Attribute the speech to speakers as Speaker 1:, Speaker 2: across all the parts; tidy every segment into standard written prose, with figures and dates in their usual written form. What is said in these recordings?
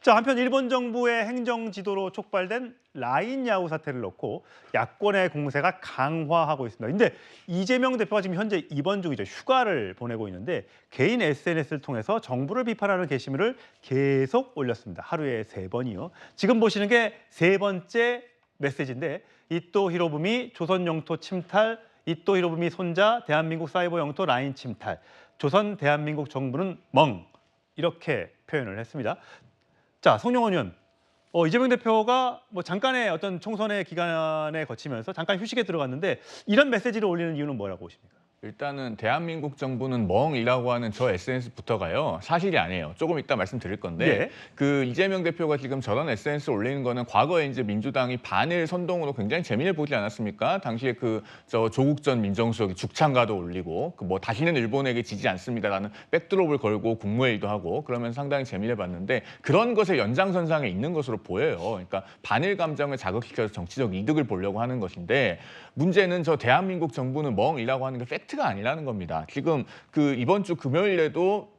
Speaker 1: 자, 한편 일본 정부의 행정 지도로 촉발된 라인 야후 사태를 놓고 야권의 공세가 강화하고 있습니다. 근데 이재명 대표가 지금 현재 입원 중이죠. 휴가를 보내고 있는데 개인 SNS를 통해서 정부를 비판하는 게시물을 계속 올렸습니다. 하루에 3번이요. 지금 보시는 게 3번째 메시지인데 이토 히로부미 조선 영토 침탈, 이토 히로부미 손자 대한민국 사이버 영토 라인 침탈, 조선 대한민국 정부는 멍 이렇게 표현을 했습니다. 자, 송영원 의원, 이재명 대표가 뭐 잠깐의 어떤 총선의 기간에 거치면서 잠깐 휴식에 들어갔는데 이런 메시지를 올리는 이유는 뭐라고 보십니까?
Speaker 2: 일단은 대한민국 정부는 멍이라고 하는 저 SNS부터가요. 사실이 아니에요. 조금 이따 말씀드릴 건데
Speaker 1: 예.
Speaker 2: 그 이재명 대표가 지금 저런 SNS 올리는 거는 과거에 이제 민주당이 반일 선동으로 굉장히 재미를 보지 않았습니까? 당시에 저 조국 전 민정수석이 죽창가도 올리고 뭐 다시는 일본에게 지지 않습니다라는 백드롭을 걸고 국무회의도 하고 그러면 상당히 재미를 봤는데 그런 것의 연장선상에 있는 것으로 보여요. 그러니까 반일 감정을 자극시켜서 정치적 이득을 보려고 하는 것인데 문제는 저 대한민국 정부는 멍이라고 하는 게 팩트가 아니라는 겁니다. 지금 이번 주 금요일에도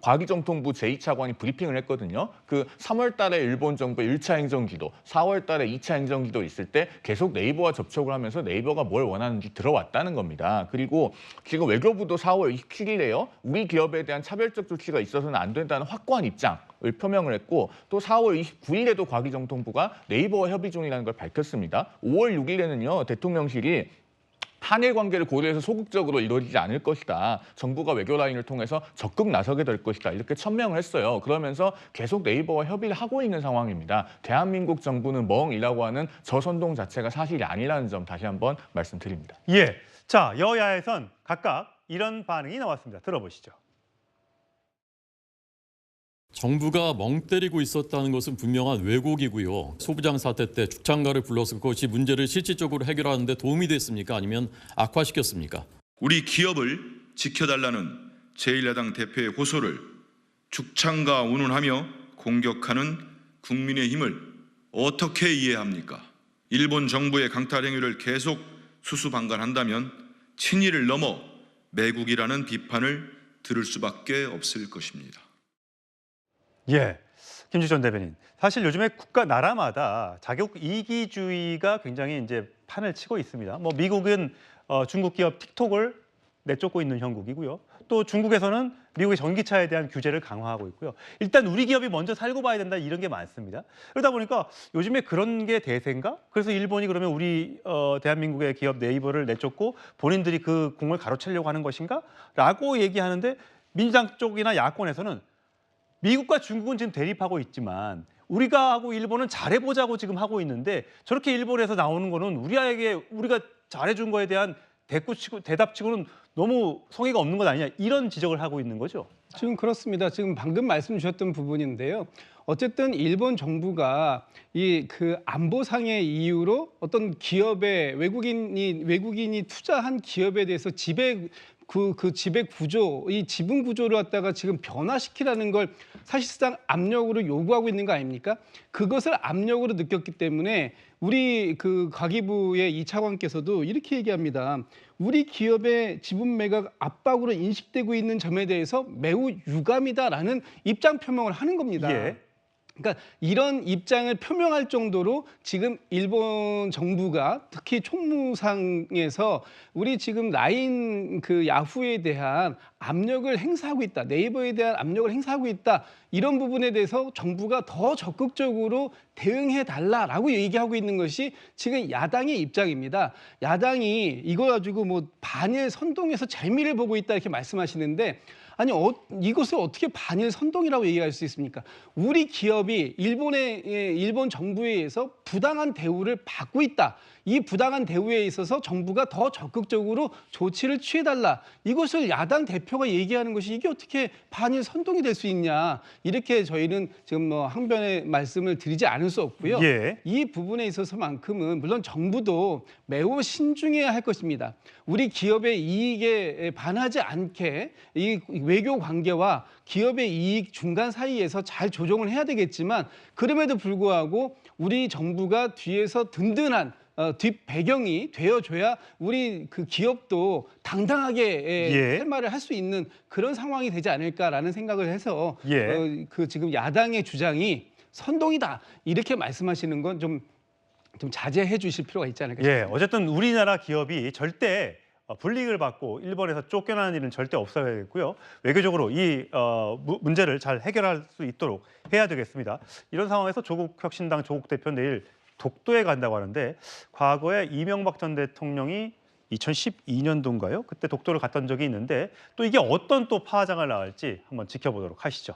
Speaker 2: 과기정통부 제2차관이 브리핑을 했거든요. 3월 달에 일본 정부의 1차 행정기도, 4월 달에 2차 행정기도 있을 때 계속 네이버와 접촉을 하면서 네이버가 뭘 원하는지 들어왔다는 겁니다. 그리고 지금 외교부도 4월 27일에요. 우리 기업에 대한 차별적 조치가 있어서는 안 된다는 확고한 입장을 표명을 했고 또 4월 29일에도 과기정통부가 네이버와 협의 중이라는 걸 밝혔습니다. 5월 6일에는요. 대통령실이 한일 관계를 고려해서 소극적으로 이루어지지 않을 것이다. 정부가 외교 라인을 통해서 적극 나서게 될 것이다. 이렇게 천명을 했어요. 그러면서 계속 네이버와 협의를 하고 있는 상황입니다. 대한민국 정부는 멍이라고 하는 저 선동 자체가 사실이 아니라는 점 다시 한번 말씀드립니다.
Speaker 1: 예. 자, 여야에선 각각 이런 반응이 나왔습니다. 들어보시죠.
Speaker 3: 정부가 멍 때리고 있었다는 것은 분명한 왜곡이고요. 소부장 사태 때 죽창가를 불러서 그것이 문제를 실질적으로 해결하는 데 도움이 됐습니까? 아니면 악화시켰습니까?
Speaker 4: 우리 기업을 지켜달라는 제1야당 대표의 호소를 죽창가 운운하며 공격하는 국민의힘을 어떻게 이해합니까? 일본 정부의 강탈 행위를 계속 수수방관한다면 친일을 넘어 매국이라는 비판을 들을 수밖에 없을 것입니다.
Speaker 1: 예, 김주전 대변인. 사실 요즘에 나라마다 자국 이기주의가 굉장히 이제 판을 치고 있습니다. 뭐 미국은 중국 기업 틱톡을 내쫓고 있는 형국이고요. 또 중국에서는 미국의 전기차에 대한 규제를 강화하고 있고요. 일단 우리 기업이 먼저 살고 봐야 된다 이런 게 많습니다. 그러다 보니까 요즘에 그런 게 대세인가? 그래서 일본이 그러면 우리 대한민국의 기업 네이버를 내쫓고 본인들이 그 공을 가로채려고 하는 것인가? 라고 얘기하는데 민주당 쪽이나 야권에서는 미국과 중국은 지금 대립하고 있지만 우리가 하고 일본은 잘해보자고 지금 하고 있는데 저렇게 일본에서 나오는 거는 우리가 잘해준 거에 대한 대답치고는 너무 성의가 없는 것 아니냐 이런 지적을 하고 있는 거죠.
Speaker 5: 지금 그렇습니다. 지금 방금 말씀 주셨던 부분인데요. 어쨌든 일본 정부가 안보상의 이유로 어떤 기업에 외국인이 투자한 기업에 대해서 지배 구조, 이 지분 구조를 갖다가 지금 변화시키라는 걸 사실상 압력으로 요구하고 있는 거 아닙니까? 그것을 압력으로 느꼈기 때문에 우리 과기부의 이 차관께서도 이렇게 얘기합니다. 우리 기업의 지분 매각 압박으로 인식되고 있는 점에 대해서 매우 유감이다라는 입장 표명을 하는 겁니다.
Speaker 1: 예.
Speaker 5: 그러니까 이런 입장을 표명할 정도로 지금 일본 정부가 특히 총무상에서 우리 지금 라인 야후에 대한 압력을 행사하고 있다. 네이버에 대한 압력을 행사하고 있다. 이런 부분에 대해서 정부가 더 적극적으로 대응해 달라라고 얘기하고 있는 것이 지금 야당의 입장입니다. 야당이 이거 가지고 뭐 반일 선동해서 재미를 보고 있다 이렇게 말씀하시는데 아니 이것을 어떻게 반일 선동이라고 얘기할 수 있습니까? 우리 기업이 일본 정부에 의해서 부당한 대우를 받고 있다. 이 부당한 대우에 있어서 정부가 더 적극적으로 조치를 취해달라. 이것을 야당 대표가 얘기하는 것이 이게 어떻게 반일 선동이 될 수 있냐. 이렇게 저희는 지금 항변의 말씀을 드리지 않을 수 없고요.
Speaker 1: 예.
Speaker 5: 이 부분에 있어서만큼은 물론 정부도 매우 신중해야 할 것입니다. 우리 기업의 이익에 반하지 않게 이 외교 관계와 기업의 이익 중간 사이에서 잘 조정을 해야 되겠지만 그럼에도 불구하고 우리 정부가 뒤에서 든든한 뒷 배경이 되어줘야 우리 기업도 당당하게 할 말을 할 수 있는 그런 상황이 되지 않을까라는 생각을 해서
Speaker 1: 예.
Speaker 5: 지금 야당의 주장이 선동이다 이렇게 말씀하시는 건 좀 자제해 주실 필요가 있지 않을까 싶습니다.
Speaker 1: 예, 어쨌든 우리나라 기업이 절대 불이익을 받고 일본에서 쫓겨나는 일은 절대 없어야겠고요. 외교적으로 이 문제를 잘 해결할 수 있도록 해야 되겠습니다. 이런 상황에서 조국 혁신당 조국 대표 내일 독도에 간다고 하는데 과거에 이명박 전 대통령이 2012년도인가요? 그때 독도를 갔던 적이 있는데 또 이게 어떤 또 파장을 낳을지 한번 지켜보도록 하시죠.